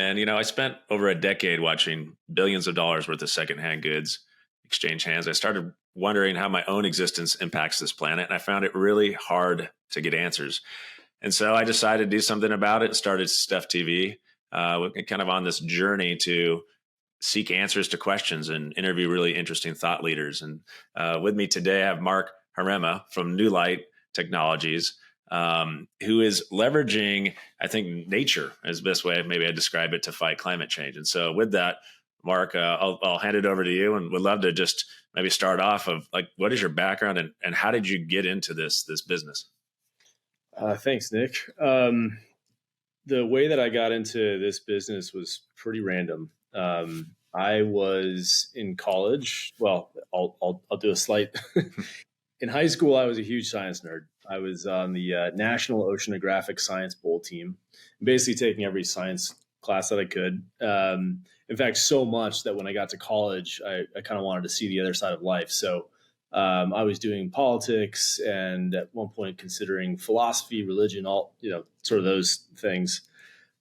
And, I spent over a decade watching billions of dollars worth of secondhand goods exchange hands. I started wondering how my own existence impacts this planet. And I found it really hard to get answers. And so I decided to do something about it and started Stuff TV, kind of on this journey to seek answers to questions and interview really interesting thought leaders. And with me today, I have Mark Herrema from New Light Technologies, who is leveraging, I think, nature is the best way maybe I describe it, to fight climate change. And so with that, Mark, I'll hand it over to you, and would love to just maybe start off of like, what is your background and how did you get into this business? Thanks, Nick. The way that I got into this business was pretty random. I was in college. Well, I'll do a slight. In high school, I was a huge science nerd. I was on the National Oceanographic Science Bowl team, basically taking every science class that I could. In fact, so much that when I got to college, I kind of wanted to see the other side of life. So I was doing politics and at one point considering philosophy, religion, all, sort of those things.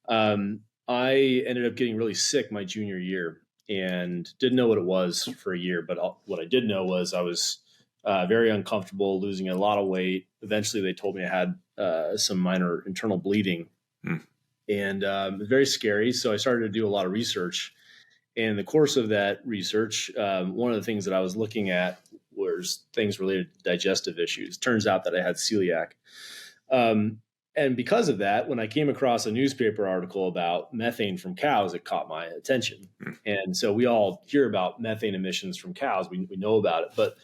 I ended up getting really sick my junior year and didn't know what it was for a year. But what I did know was I was very uncomfortable, losing a lot of weight. Eventually, they told me I had some minor internal bleeding, and very scary. So I started to do a lot of research. And in the course of that research, one of the things that I was looking at was things related to digestive issues. Turns out that I had celiac. And because of that, when I came across a newspaper article about methane from cows, it caught my attention. And so we all hear about methane emissions from cows. We know about it. But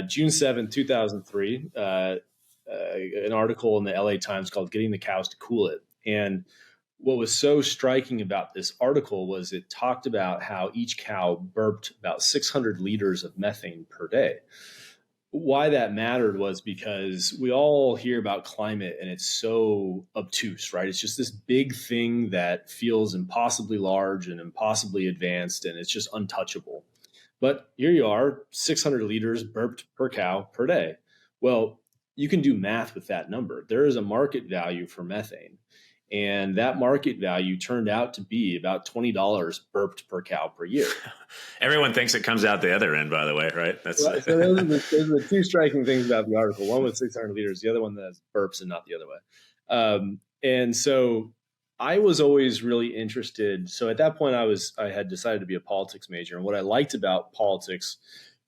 June 7th, 2003, an article in the LA Times called Getting the Cows to Cool It. And what was so striking about this article was it talked about how each cow burped about 600 liters of methane per day. Why that mattered was because we all hear about climate and it's so obtuse, right? It's just this big thing that feels impossibly large and impossibly advanced, and it's just untouchable. But here you are, 600 liters burped per cow per day. Well, you can do math with that number. There is a market value for methane. And that market value turned out to be about $20 burped per cow per year. Everyone thinks it comes out the other end, by the way, right? That's right. So those are the two striking things about the article. One was 600 liters, the other one that's burps and not the other way. And so I was always really interested. So at that point, I had decided to be a politics major. And what I liked about politics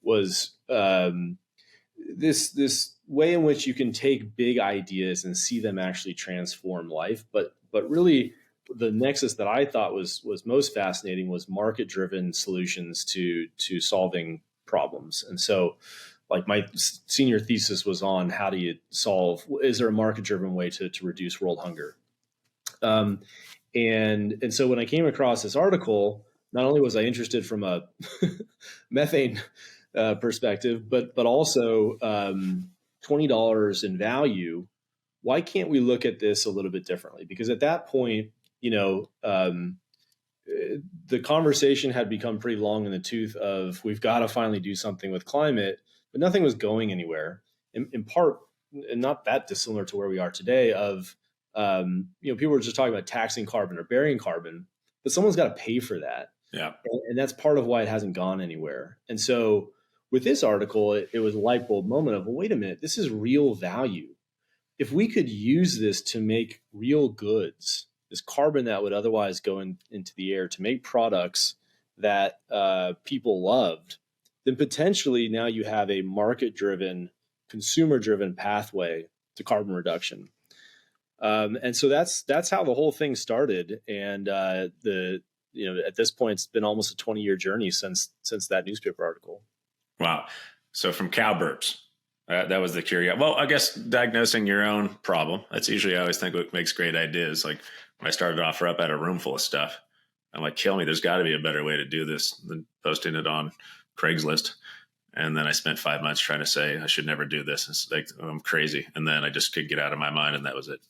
was this way in which you can take big ideas and see them actually transform life. But really, the nexus that I thought was most fascinating was market-driven solutions to solving problems. And so, like, my senior thesis was on how do you solve, is there a market-driven way to reduce world hunger? And so when I came across this article, not only was I interested from a methane perspective, but also $20 in value. Why can't we look at this a little bit differently? Because at that point, the conversation had become pretty long in the tooth of we've got to finally do something with climate, but nothing was going anywhere. In part, and not that dissimilar to where we are today. Of people were just talking about taxing carbon or burying carbon, but someone's got to pay for that. Yeah, and that's part of why it hasn't gone anywhere. And so with this article, it was a light bulb moment of, well, wait a minute, this is real value. If we could use this to make real goods, this carbon that would otherwise go into the air to make products that people loved, then potentially now you have a market-driven, consumer-driven pathway to carbon reduction. And so that's how the whole thing started. And at this point, it's been almost a 20-year journey since that newspaper article. Wow. So from cow burps, that was the curiosity. Well, I guess diagnosing your own problem. That's usually, I always think, what makes great ideas. Like when I started off, I had a room full of stuff. I'm like, kill me. There's got to be a better way to do this than posting it on Craigslist. And then I spent 5 months trying to say I should never do this. It's like, I'm crazy. And then I just could get out of my mind, and that was it.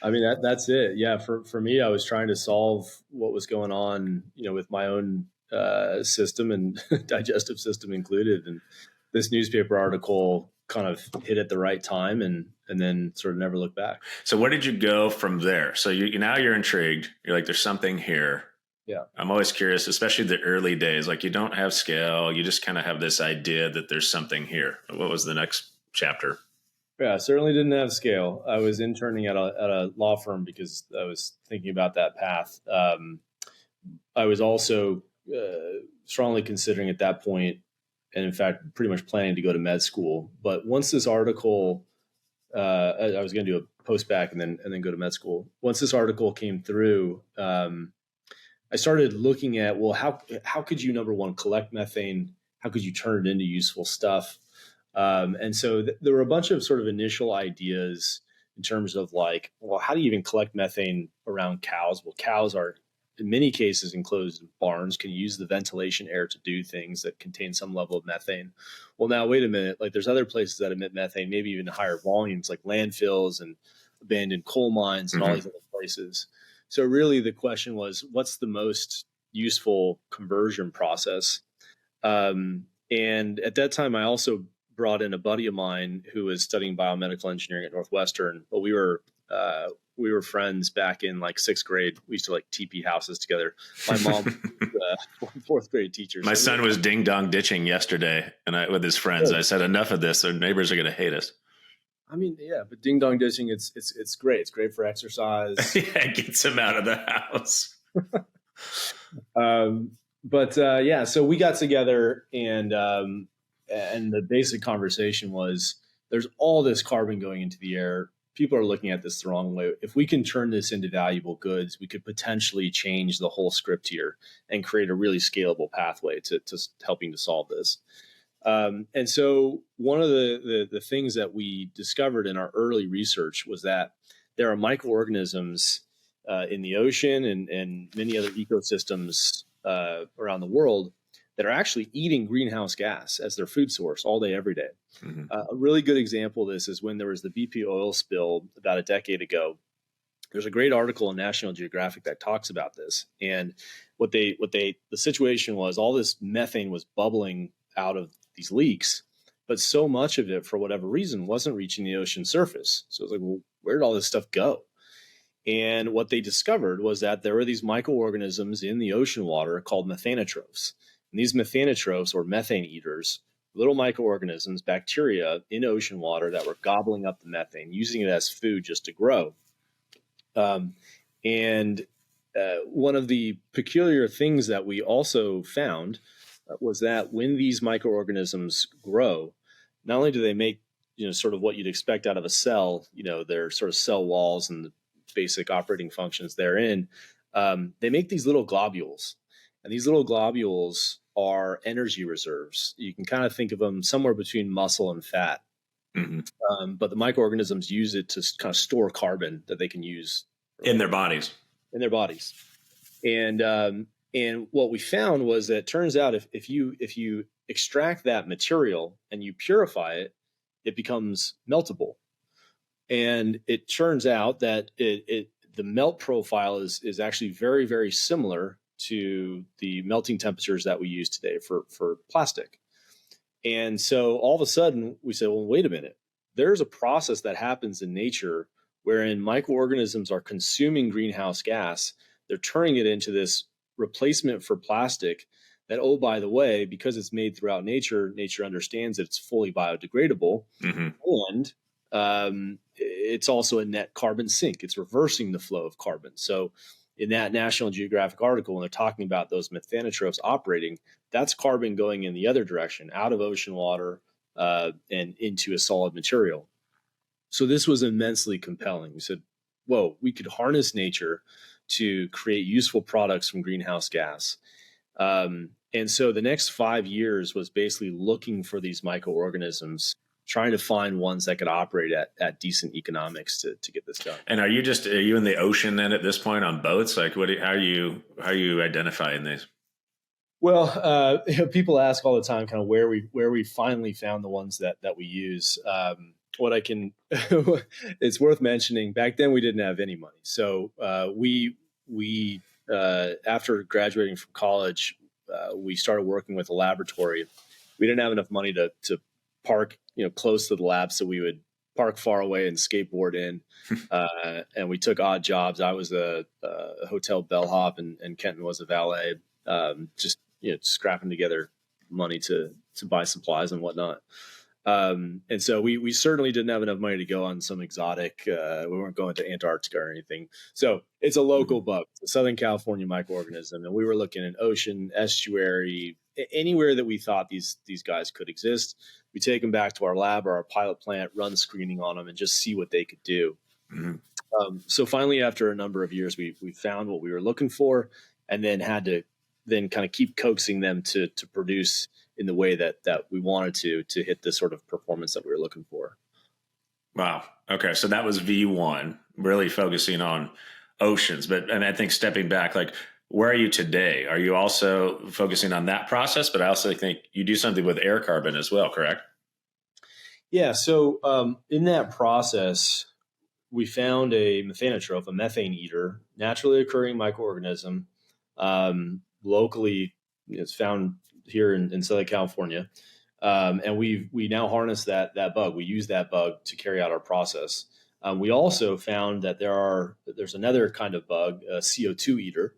I mean, that's it. Yeah. For me, I was trying to solve what was going on, with my own system and digestive system included. And this newspaper article kind of hit at the right time and then sort of never look back. So where did you go from there? So now you're intrigued. You're like, there's something here. Yeah. I'm always curious, especially the early days. Like you don't have scale. You just kind of have this idea that there's something here. What was the next chapter? Yeah, certainly didn't have scale. I was interning at a law firm because I was thinking about that path. I was also strongly considering at that point, and in fact, pretty much planning to go to med school. But once this article, I was going to do a post-bac and then go to med school. Once this article came through, I started looking at, well, how could you, number one, collect methane? How could you turn it into useful stuff? And so there were a bunch of sort of initial ideas in terms of like, well, how do you even collect methane around cows? Well, cows are in many cases enclosed barns, can use the ventilation air to do things that contain some level of methane. Well, now, wait a minute, like there's other places that emit methane, maybe even higher volumes like landfills and abandoned coal mines and all these other places. So really the question was, what's the most useful conversion process? And at that time, I also brought in a buddy of mine who was studying biomedical engineering at Northwestern, but we were friends back in like sixth grade. We used to like TP houses together. My mom was fourth grade teacher. My son was ding dong ditching yesterday, and with his friends, I said, enough of this. Their neighbors are going to hate us. I mean, yeah, but ding dong ditching, it's great. It's great for exercise. Yeah, it gets him out of the house. Yeah, so we got together and the basic conversation was there's all this carbon going into the air. People are looking at this the wrong way. If we can turn this into valuable goods, we could potentially change the whole script here and create a really scalable pathway to helping to solve this. And so one of the things that we discovered in our early research was that there are microorganisms in the ocean and many other ecosystems around the world that are actually eating greenhouse gas as their food source all day, every day. Mm-hmm. A really good example of this is when there was the BP oil spill about a decade ago. There's a great article in National Geographic that talks about this. And the situation was all this methane was bubbling out of these leaks, but so much of it, for whatever reason, wasn't reaching the ocean surface. So it's like, well, where did all this stuff go? And what they discovered was that there were these microorganisms in the ocean water called methanotrophs. And these methanotrophs, or methane eaters, little microorganisms, bacteria in ocean water that were gobbling up the methane, using it as food just to grow. One of the peculiar things that we also found was that when these microorganisms grow, not only do they make, sort of what you'd expect out of a cell, their sort of cell walls and the basic operating functions therein, they make these little globules. And these little globules are energy reserves. You can kind of think of them somewhere between muscle and fat. Mm-hmm. But the microorganisms use it to kind of store carbon that they can use in their bodies. And what we found was that it turns out if you extract that material and you purify it, it becomes meltable. And it turns out that the melt profile is actually very, very similar to the melting temperatures that we use today for plastic. And so all of a sudden we said, well, wait a minute, there's a process that happens in nature wherein microorganisms are consuming greenhouse gas. They're turning it into this replacement for plastic that, oh, by the way, because it's made throughout nature understands that it's fully biodegradable. Mm-hmm. And it's also a net carbon sink. It's reversing the flow of carbon. So in that National Geographic article, when they're talking about those methanotrophs operating, that's carbon going in the other direction, out of ocean water and into a solid material. So this was immensely compelling. We said, whoa, we could harness nature to create useful products from greenhouse gas. And so the next 5 years was basically looking for these microorganisms, trying to find ones that could operate at decent economics to get this done. And are you in the ocean then at this point on boats? Like how are you identifying these? Well, people ask all the time kind of where we finally found the ones that we use. It's worth mentioning, back then we didn't have any money. So we after graduating from college, we started working with a laboratory. We didn't have enough money to park, close to the lab. So we would park far away and skateboard in. And we took odd jobs. I was a hotel bellhop, and Kenton was a valet, just, scrapping together money to buy supplies and whatnot. And so we certainly didn't have enough money to go on some exotic. We weren't going to Antarctica or anything. So it's a local bug, it's a Southern California microorganism, and we were looking in ocean, estuary, anywhere that we thought these guys could exist. We take them back to our lab or our pilot plant, run screening on them, and just see what they could do. So finally, after a number of years, we found what we were looking for, and then had to kind of keep coaxing them to produce in the way that we wanted to hit the sort of performance that we were looking for. Wow. Okay. So that was V1, really focusing on oceans. And I think stepping back, like, where are you today? Are you also focusing on that process? But I also think you do something with air carbon as well, correct? Yeah. So in that process, we found a methanotroph, a methane eater, naturally occurring microorganism. Locally, it's found here in Southern California. And we now harness that bug. We use that bug to carry out our process. We also found that there's another kind of bug, a CO2 eater,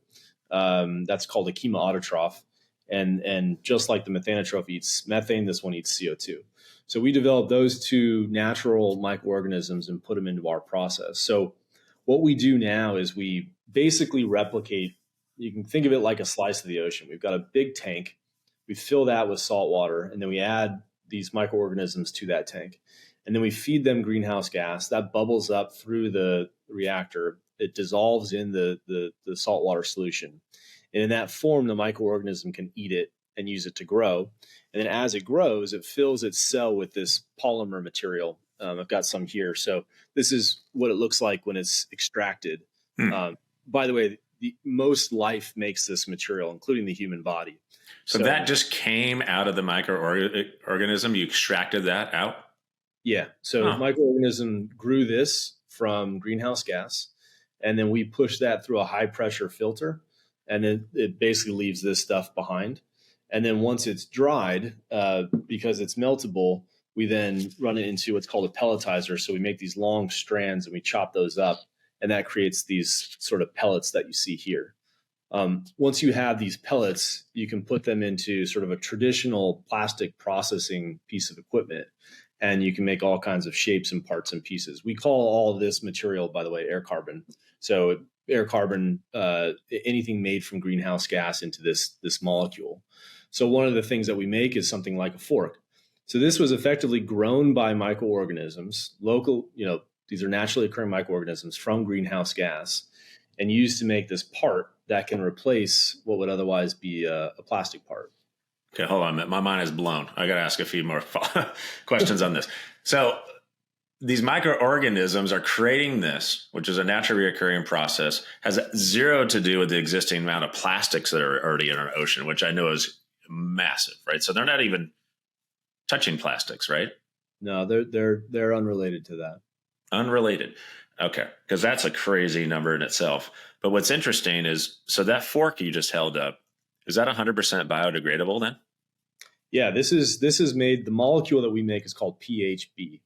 that's called a chemoautotroph. And just like the methanotroph eats methane, this one eats CO2. So we developed those two natural microorganisms and put them into our process. So what we do now is we basically replicate. You can think of it like a slice of the ocean. We've got a big tank. We fill that with salt water, and then we add these microorganisms to that tank. And then we feed them greenhouse gas. That bubbles up through the reactor. It dissolves in the saltwater solution. And in that form, the microorganism can eat it and use it to grow. And then as it grows, it fills its cell with this polymer material. I've got some here. So this is what it looks like when it's extracted. By the way, most life makes this material, including the human body. So that just came out of the microorganism? You extracted that out? Yeah. So microorganism grew this from greenhouse gas, and then we push that through a high pressure filter, and then it basically leaves this stuff behind. And then once it's dried, because it's meltable, we then run it into what's called a pelletizer. So we make these long strands and we chop those up, and that creates these sort of pellets that you see here. Once you have these pellets, you can put them into sort of a traditional plastic processing piece of equipment, and you can make all kinds of shapes and parts and pieces. We call all of this material, by the way, air carbon. So air carbon, anything made from greenhouse gas into this molecule. So one of the things that we make is something like a fork. So this was effectively grown by microorganisms, local, these are naturally occurring microorganisms from greenhouse gas, and used to make this part that can replace what would otherwise be a plastic part. Okay, hold on a minute. My mind is blown. I got to ask a few more questions on this. So these microorganisms are creating this, which is a naturally occurring process, has zero to do with the existing amount of plastics that are already in our ocean, which I know is massive, right? So they're not even touching plastics, right? No, they're unrelated to that. Unrelated. Okay, because that's a crazy number in itself. But what's interesting is, so that fork you just held up, is that 100% biodegradable then? Yeah, this is made, the molecule that we make is called PHB.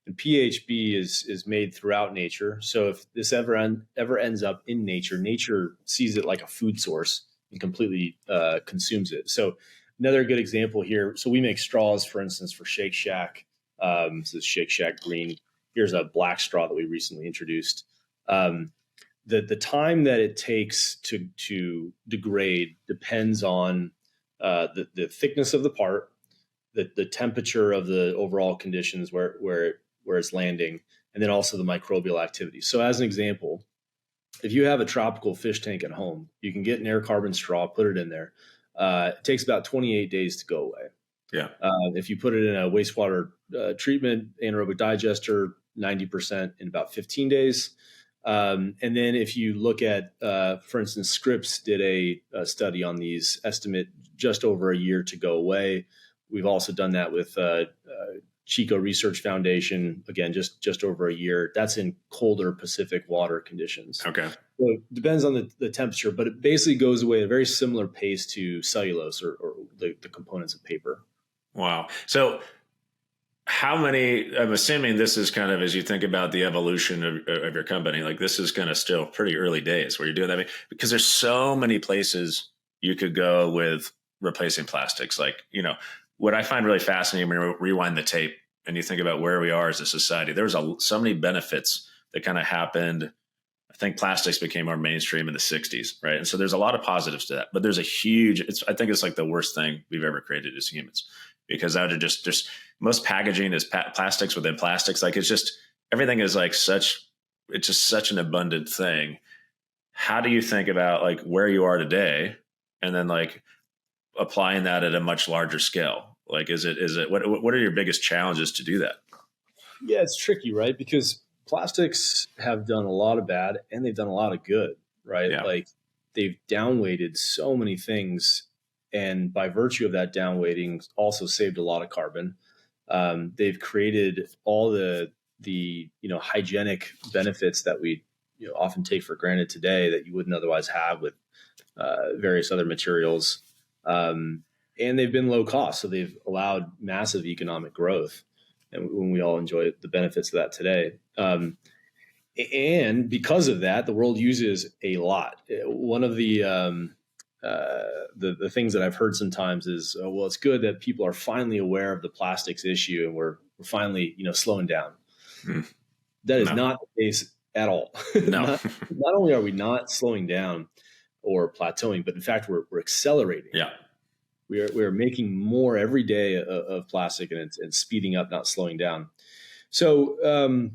And PHB is made throughout nature. So if this ever ends up in nature, nature sees it like a food source and completely consumes it. So another good example here. So we make straws, for instance, for Shake Shack. This is Shake Shack Green. Here's a black straw that we recently introduced. The time that it takes to degrade depends on the thickness of the part, the temperature of the overall conditions where it's landing, and then also the microbial activity. So as an example, if you have a tropical fish tank at home, you can get an air carbon straw, put it in there. It takes about 28 days to go away. Yeah. If you put it in a wastewater treatment, anaerobic digester, 90% in about 15 days. And then if you look at, for instance, Scripps did a study on these, estimate just over a year to go away. We've also done that with Chico Research Foundation, again, just over a year. That's in colder Pacific water conditions. Okay. So it depends on the temperature, but it basically goes away at a very similar pace to cellulose or the components of paper. Wow. So how many, I'm assuming this is kind of, as you think about the evolution of your company, like this is kind of still pretty early days where you're doing that. I mean, because there's so many places you could go with replacing plastics. Like, what I find really fascinating when you rewind the tape and you think about where we are as a society, there was so many benefits that kind of happened. I think plastics became more mainstream in the 60s, right? And so there's a lot of positives to that, but there's a huge, I think it's like the worst thing we've ever created as humans, because out of just most packaging is plastics within plastics. Like, it's just, everything is like it's just such an abundant thing. How do you think about like where you are today and then like applying that at a much larger scale? Like, what are your biggest challenges to do that? Yeah, it's tricky, right? Because plastics have done a lot of bad and they've done a lot of good, right? Yeah. Like, they've downweighted so many things. And by virtue of that downweighting, also saved a lot of carbon. They've created all the hygienic benefits that we often take for granted today that you wouldn't otherwise have with various other materials. And they've been low cost, so they've allowed massive economic growth, and when we all enjoy the benefits of that today. And because of that, the world uses a lot. One of the things that I've heard sometimes is, well, it's good that people are finally aware of the plastics issue, and we're finally slowing down. That is not the case at all. No. not only are we not slowing down or plateauing, but in fact we're accelerating. Yeah. We are making more every day of plastic, and it's speeding up, not slowing down. So, kind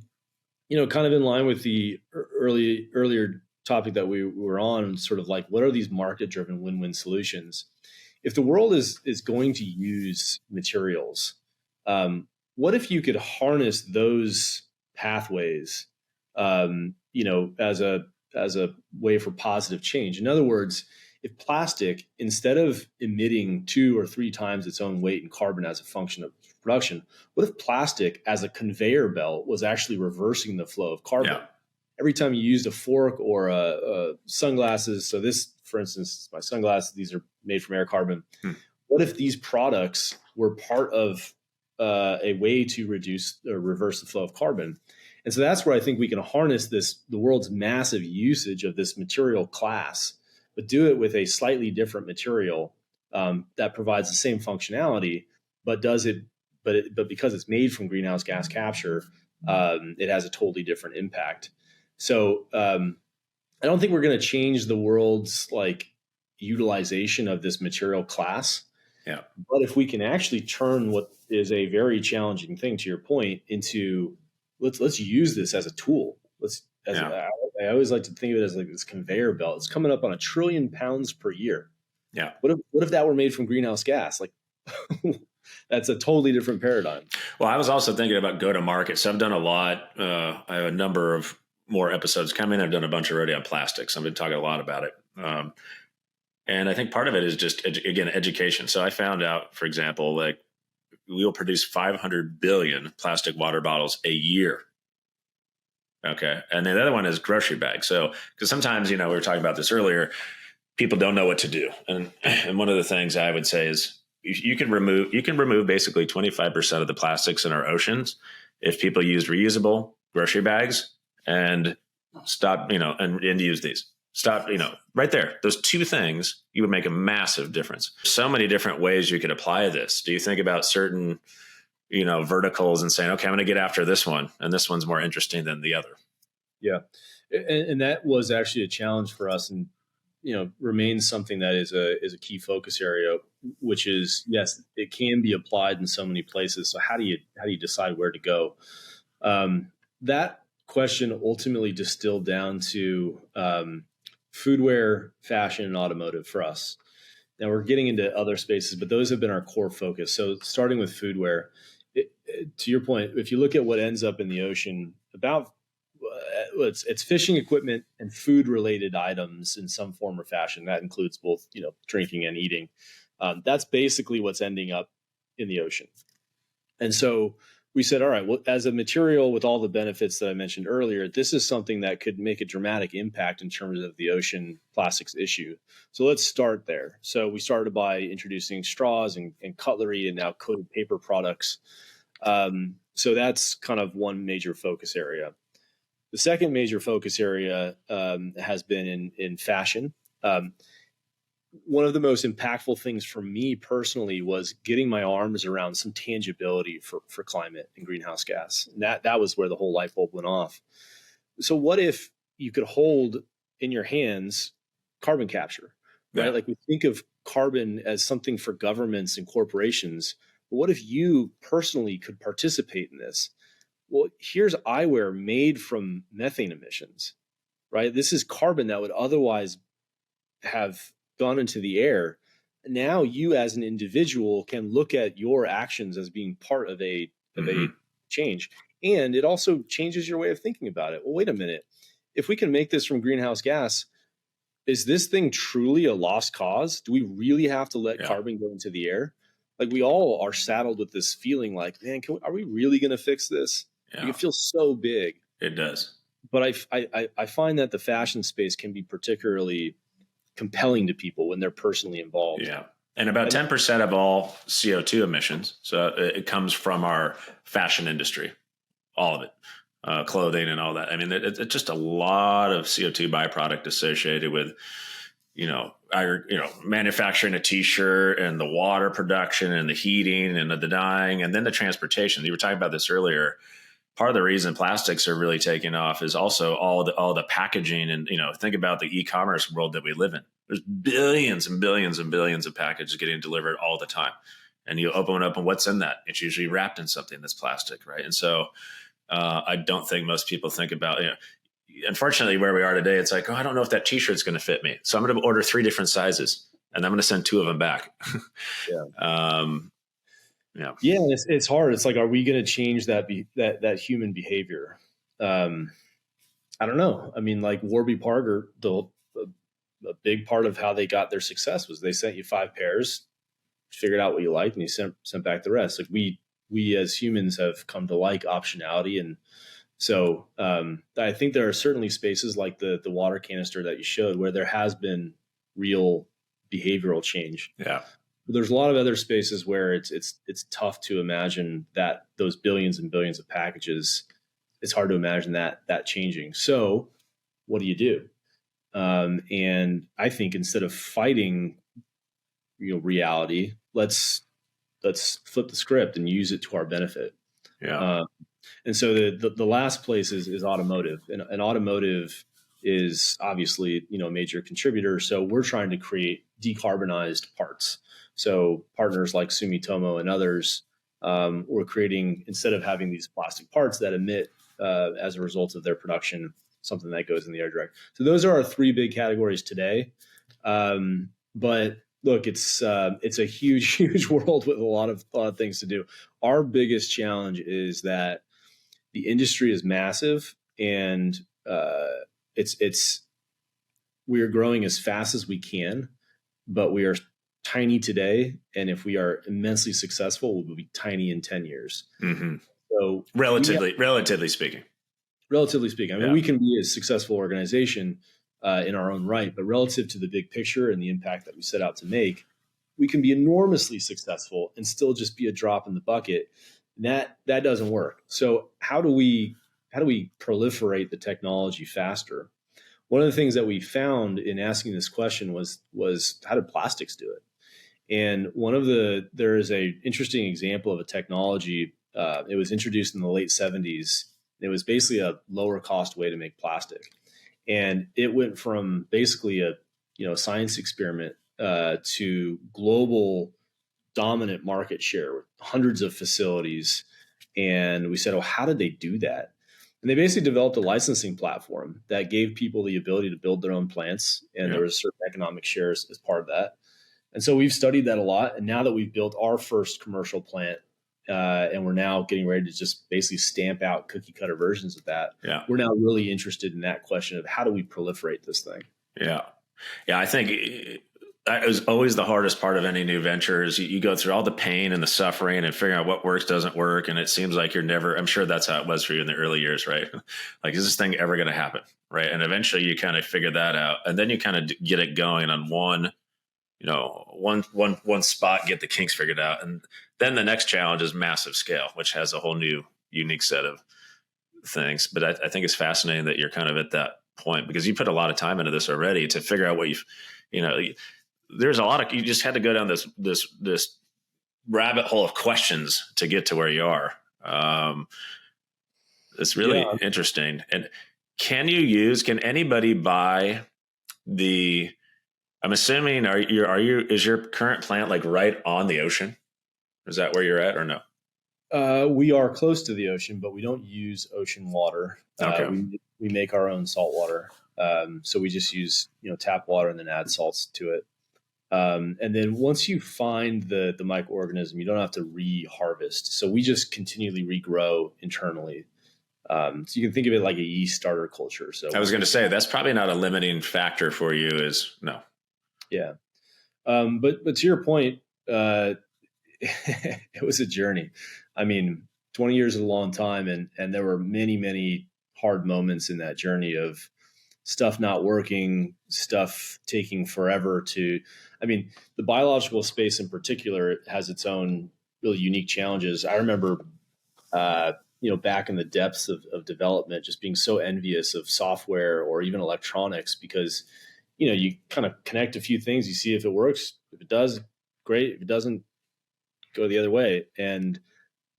of in line with the earlier topic that we were on, sort of like, what are these market-driven win-win solutions? If the world is going to use materials, what if you could harness those pathways, as a way for positive change? In other words, if plastic, instead of emitting 2 or 3 times its own weight in carbon as a function of production, what if plastic as a conveyor belt was actually reversing the flow of carbon? Yeah. Every time you used a fork or sunglasses, so this, for instance, my sunglasses, these are made from air carbon. What if these products were part of a way to reduce or reverse the flow of carbon? And so that's where I think we can harness the world's massive usage of this material class, but do it with a slightly different material that provides the same functionality, but because it's made from greenhouse gas capture, it has a totally different impact. So I don't think we're going to change the world's utilization of this material class. Yeah. But if we can actually turn what is a very challenging thing, to your point, into let's use this as a tool. I always like to think of it as like this conveyor belt. It's coming up on 1 trillion pounds per year. Yeah. What if that were made from greenhouse gas? Like, that's a totally different paradigm. Well, I was also thinking about go-to-market. So I've done a lot. I have a number of more episodes coming. I've done a bunch already on plastics. I've been talking a lot about it. And I think part of it is just, again, education. So I found out, for example, like, we will produce 500 billion plastic water bottles a year. Okay. And then the other one is grocery bags. So, because sometimes, we were talking about this earlier, people don't know what to do. And one of the things I would say is you can remove basically 25% of the plastics in our oceans if people use reusable grocery bags and stop, and use these. Stop, right there. Those 2 things, you would make a massive difference. So many different ways you could apply this. Do you think about certain, verticals and saying, okay, I'm going to get after this one, and this one's more interesting than the other? Yeah. And that was actually a challenge for us, and, remains something that is a key focus area, which is, yes, it can be applied in so many places. So how do you decide where to go? That question ultimately distilled down to, foodware, fashion, and automotive for us. Now we're getting into other spaces, but those have been our core focus. So starting with foodware, to your point, if you look at what ends up in the ocean, about it's fishing equipment and food related items in some form or fashion. That includes both, drinking and eating. That's basically what's ending up in the ocean. And so we said, all right, well, as a material with all the benefits that I mentioned earlier, this is something that could make a dramatic impact in terms of the ocean plastics issue. So let's start there. So we started by introducing straws and cutlery and now coated paper products. So that's kind of one major focus area. The second major focus area has been in fashion. One of the most impactful things for me personally was getting my arms around some tangibility for climate and greenhouse gas. And that was where the whole light bulb went off. So what if you could hold in your hands carbon capture, right? Yeah. Like we think of carbon as something for governments and corporations. But what if you personally could participate in this? Well, here's eyewear made from methane emissions, right? This is carbon that would otherwise have gone into the air. Now you as an individual can look at your actions as being part of a change. And it also changes your way of thinking about it. Well, wait a minute. If we can make this from greenhouse gas, is this thing truly a lost cause? Do we really have to let carbon go into the air? Like we all are saddled with this feeling like, man, are we really going to fix this? Yeah. It feels so big. It does. But I find that the fashion space can be particularly compelling to people when they're personally involved. Yeah. And about 10% of all CO2 emissions. So it comes from our fashion industry, all of it, clothing and all that. I mean, it's just a lot of CO2 byproduct associated with, manufacturing a t-shirt and the water production and the heating and the dyeing and then the transportation. You were talking about this earlier. Part of the reason plastics are really taking off is also all the packaging and, think about the e-commerce world that we live in. There's billions and billions and billions of packages getting delivered all the time. And you open it up and what's in that? It's usually wrapped in something that's plastic, right? And so I don't think most people think about, unfortunately where we are today, it's like, I don't know if that t-shirt's going to fit me. So I'm going to order 3 different sizes and I'm going to send 2 of them back. Yeah, it's hard. It's like, are we going to change that human behavior? I don't know. I mean, like Warby Parker, a big part of how they got their success was they sent you 5 pairs, figured out what you liked, and you sent back the rest. Like we as humans have come to like optionality, and so I think there are certainly spaces like the water canister that you showed where there has been real behavioral change. Yeah. There's a lot of other spaces where it's tough to imagine that those billions and billions of packages. It's hard to imagine that changing. So, what do? And I think instead of fighting, reality, let's flip the script and use it to our benefit. Yeah. And so the last place is automotive, and automotive is obviously a major contributor. So we're trying to create decarbonized parts. So partners like Sumitomo and others, we're creating, instead of having these plastic parts that emit as a result of their production, something that goes in the air direct. So those are our 3 big categories today. But look, it's a huge world with a lot of things to do. Our biggest challenge is that the industry is massive, and we are growing as fast as we can, but we are tiny today, and if we are immensely successful, we'll be tiny in 10 years. Mm-hmm. So relatively speaking, I mean, we can be a successful organization in our own right, but relative to the big picture and the impact that we set out to make, we can be enormously successful and still just be a drop in the bucket. And that doesn't work. So how do we proliferate the technology faster? One of the things that we found in asking this question was how did plastics do it? And there is a interesting example of a technology. It was introduced in the late 70s. It was basically a lower cost way to make plastic. And it went from basically a science experiment to global dominant market share with hundreds of facilities. And we said, how did they do that? And they basically developed a licensing platform that gave people the ability to build their own plants. And there was certain economic shares as part of that. And so we've studied that a lot. And now that we've built our first commercial plant, and we're now getting ready to just basically stamp out cookie cutter versions of that, we're now really interested in that question of how do we proliferate this thing? Yeah. I think that is always the hardest part of any new venture is you go through all the pain and the suffering and figuring out what works, doesn't work. And it seems like you're never, I'm sure that's how it was for you in the early years, right? Like, is this thing ever going to happen? Right. And eventually you kind of figure that out, and then you kind of get it going on one one spot, get the kinks figured out. And then the next challenge is massive scale, which has a whole new unique set of things. But I think it's fascinating that you're kind of at that point, because you put a lot of time into this already to figure out what there's a lot of, you just had to go down this rabbit hole of questions to get to where you are. It's really interesting. And can anybody buy I'm assuming, is your current plant like right on the ocean? Is that where you're at or no? We are close to the ocean, but we don't use ocean water. Okay. We make our own salt water. So we just use, tap water and then add salts to it. And then once you find the microorganism, you don't have to re-harvest. So we just continually regrow internally. So you can think of it like a yeast starter culture. So I was going to say, that's probably not a limiting factor for you, no. Yeah. But to your point, it was a journey. I mean, 20 years is a long time, and there were many, many hard moments in that journey of stuff not working, stuff taking forever the biological space in particular has its own really unique challenges. I remember, back in the depths of development, just being so envious of software or even electronics, because, you kind of connect a few things, you see if it works. If it does, great. If it doesn't, go the other way. And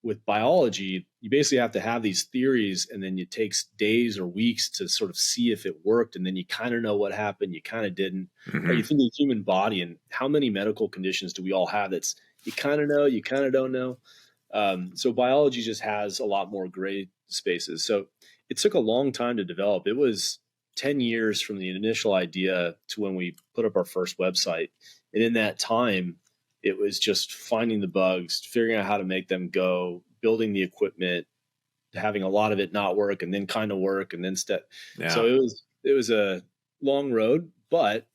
with biology, you basically have to have these theories, and then it takes days or weeks to sort of see if it worked. And then you kind of know what happened, you kind of didn't. Mm-hmm. Or you think of the human body, and how many medical conditions do we all have that's you kind of know, you kind of don't know. So biology just has a lot more gray spaces. So it took a long time to develop. It was 10 years from the initial idea to when we put up our first website. And in that time, it was just finding the bugs, figuring out how to make them go, building the equipment, having a lot of it not work and then kind of work and then step. Yeah. So it was a long road, but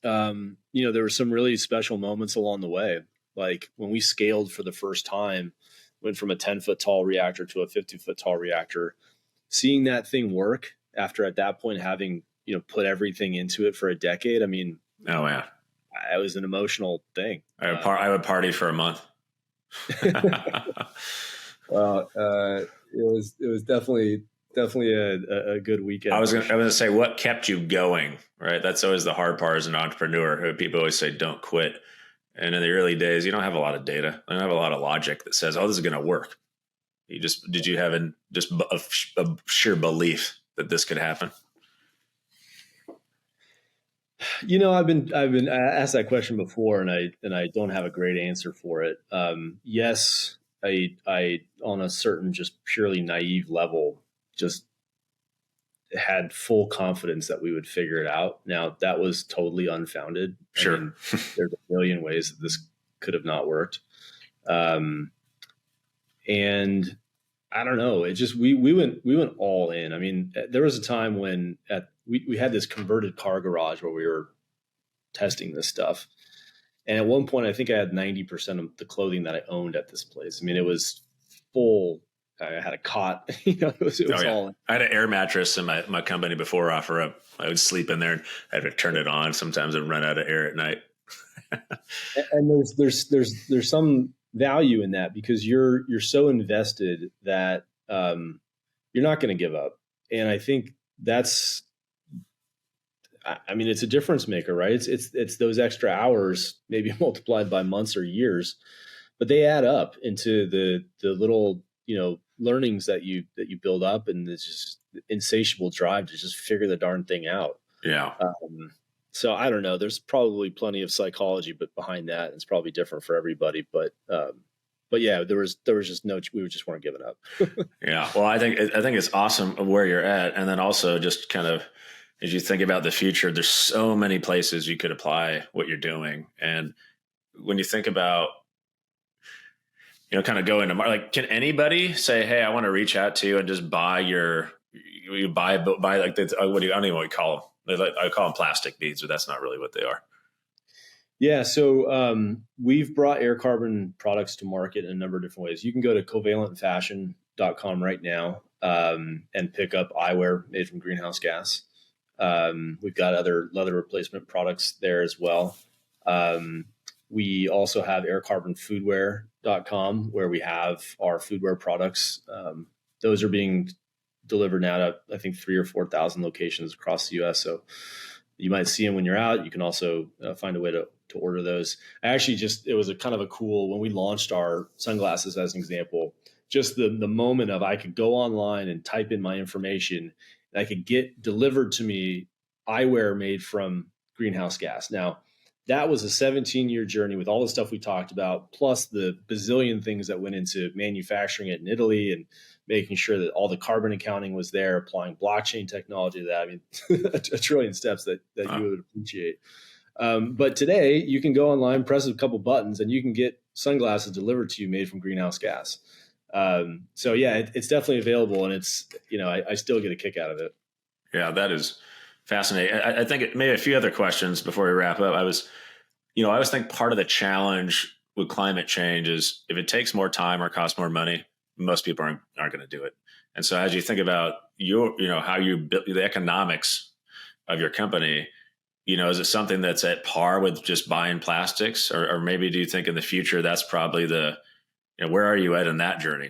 there were some really special moments along the way. Like when we scaled for the first time, went from a 10-foot tall reactor to a 50-foot tall reactor, seeing that thing work after at that point having, put everything into it for a decade. I mean, oh yeah, it was an emotional thing. I would party for a month. Well, it was definitely a good weekend. I was going to say, what kept you going, right? That's always the hard part as an entrepreneur. People always say, don't quit. And in the early days, you don't have a lot of data. You don't have a lot of logic that says, oh, this is going to work. Did you have a sheer belief that this could happen? I've been asked that question before, and I don't have a great answer for it. Yes, I on a certain just purely naive level just had full confidence that we would figure it out. Now that was totally unfounded. Sure. I mean, there's a million ways that this could have not worked. And I don't know. It just, we went all in. I mean, there was a time when we had this converted car garage where we were testing this stuff. And at one point, I think I had 90% of the clothing that I owned at this place. I mean, it was full. I had a cot, it was all in. I had an air mattress in my company before OfferUp. I would sleep in there and I had to turn it on. Sometimes I'd run out of air at night. And there's some value in that, because you're so invested that you're not going to give up. And I think it's a difference maker, right? It's those extra hours, maybe multiplied by months or years, but they add up into the little, learnings that you build up, and this just insatiable drive to just figure the darn thing out. Yeah. So I don't know. There's probably plenty of psychology, but behind that, it's probably different for everybody. But yeah, there was just we just weren't giving up. Yeah. Well, I think it's awesome where you're at, and then also just kind of as you think about the future, there's so many places you could apply what you're doing, and when you think about kind of go into like, can anybody say, hey, I want to reach out to you and just buy buy like this, I don't even know what you call them. I call them plastic beads, but that's not really what they are. Yeah. So we've brought air carbon products to market in a number of different ways. You can go to covalentfashion.com right now and pick up eyewear made from greenhouse gas. We've got other leather replacement products there as well. We also have aircarbonfoodware.com, where we have our foodware products. Those are being delivered now to, I think, 3,000 or 4,000 locations across the U.S. So you might see them when you're out. You can also find a way to order those. It was a kind of a cool, when we launched our sunglasses as an example, just the moment of I could go online and type in my information and I could get delivered to me eyewear made from greenhouse gas. Now, that was a 17-year journey with all the stuff we talked about, plus the bazillion things that went into manufacturing it in Italy and making sure that all the carbon accounting was there, applying blockchain technology to that. I mean, a trillion steps that you would appreciate. But today, you can go online, press a couple buttons, and you can get sunglasses delivered to you made from greenhouse gas. So yeah, it's definitely available, and it's, I still get a kick out of it. Yeah, that is fascinating. I think maybe a few other questions before we wrap up. I always think part of the challenge with climate change is if it takes more time or costs more money, most people aren't going to do it. And so as you think about how you build the economics of your company, is it something that's at par with just buying plastics, or maybe do you think in the future that's probably where are you at in that journey?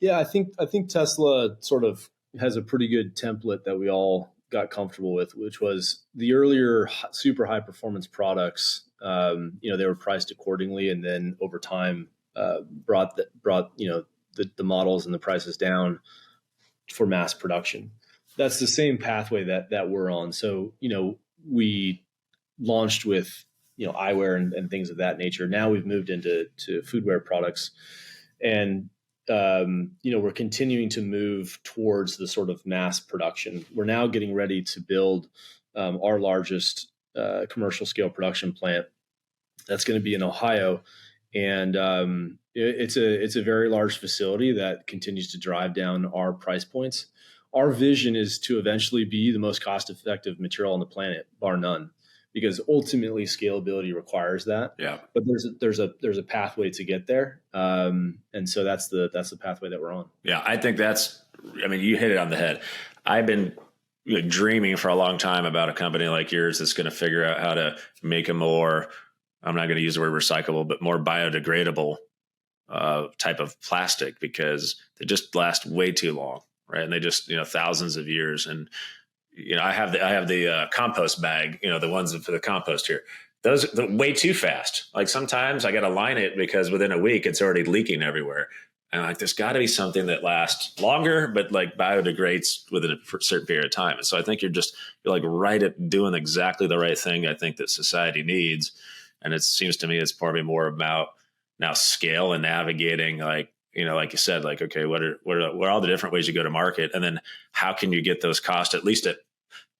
Yeah, I think Tesla sort of has a pretty good template that we all got comfortable with, which was the earlier super high performance products. They were priced accordingly, and then over time brought the models and the prices down for mass production. That's the same pathway that we're on. So we launched with eyewear and things of that nature. Now we've moved into foodware products, and we're continuing to move towards the sort of mass production. We're now getting ready to build our largest commercial scale production plant. That's going to be in Ohio, and it's a very large facility that continues to drive down our price points. Our vision is to eventually be the most cost-effective material on the planet, bar none, because ultimately scalability requires that. Yeah. But there's a pathway to get there, and so that's the pathway that we're on. Yeah, I think you hit it on the head. I've been dreaming for a long time about a company like yours that's going to figure out how to make a more, I'm not going to use the word recyclable, but more biodegradable type of plastic, because they just last way too long, right? And they just thousands of years. And I have the compost bag, the ones for the compost here. Those are way too fast. Like sometimes I got to line it because within a week it's already leaking everywhere. And there's got to be something that lasts longer, but biodegrades within a certain period of time. And so I think you're right at doing exactly the right thing I think that society needs. And it seems to me it's probably more about now scale and navigating, like you said, okay, what are all the different ways you go to market? And then how can you get those costs at least at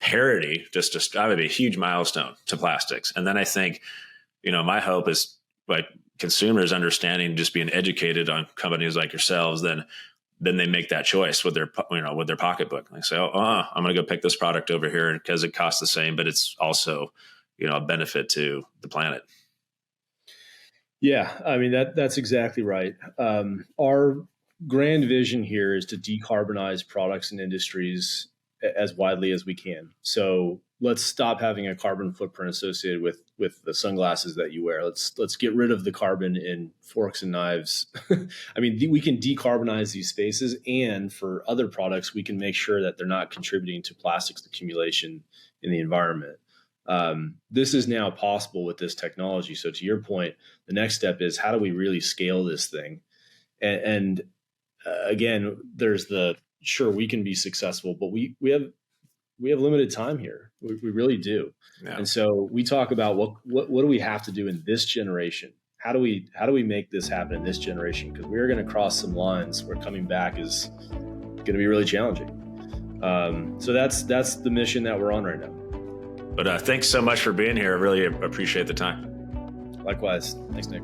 parity, just to strive to be a huge milestone to plastics. And then I think, my hope is consumers understanding, just being educated on companies like yourselves, then they make that choice with their pocketbook. They say, I'm going to go pick this product over here because it costs the same, but it's also, a benefit to the planet. Yeah, I mean, that's exactly right. Our grand vision here is to decarbonize products and industries as widely as we can. So let's stop having a carbon footprint associated with the sunglasses that you wear. Let's get rid of the carbon in forks and knives. I mean, we can decarbonize these spaces, and for other products, we can make sure that they're not contributing to plastics accumulation in the environment. This is now possible with this technology. So to your point, the next step is how do we really scale this thing? And again, there's sure, we can be successful, but we have limited time here. We really do. Yeah. And so we talk about what do we have to do in this generation? How do we make this happen in this generation? Because we're going to cross some lines where coming back is going to be really challenging. So that's the mission that we're on right now. But thanks so much for being here. I really appreciate the time. Likewise. Thanks, Nick.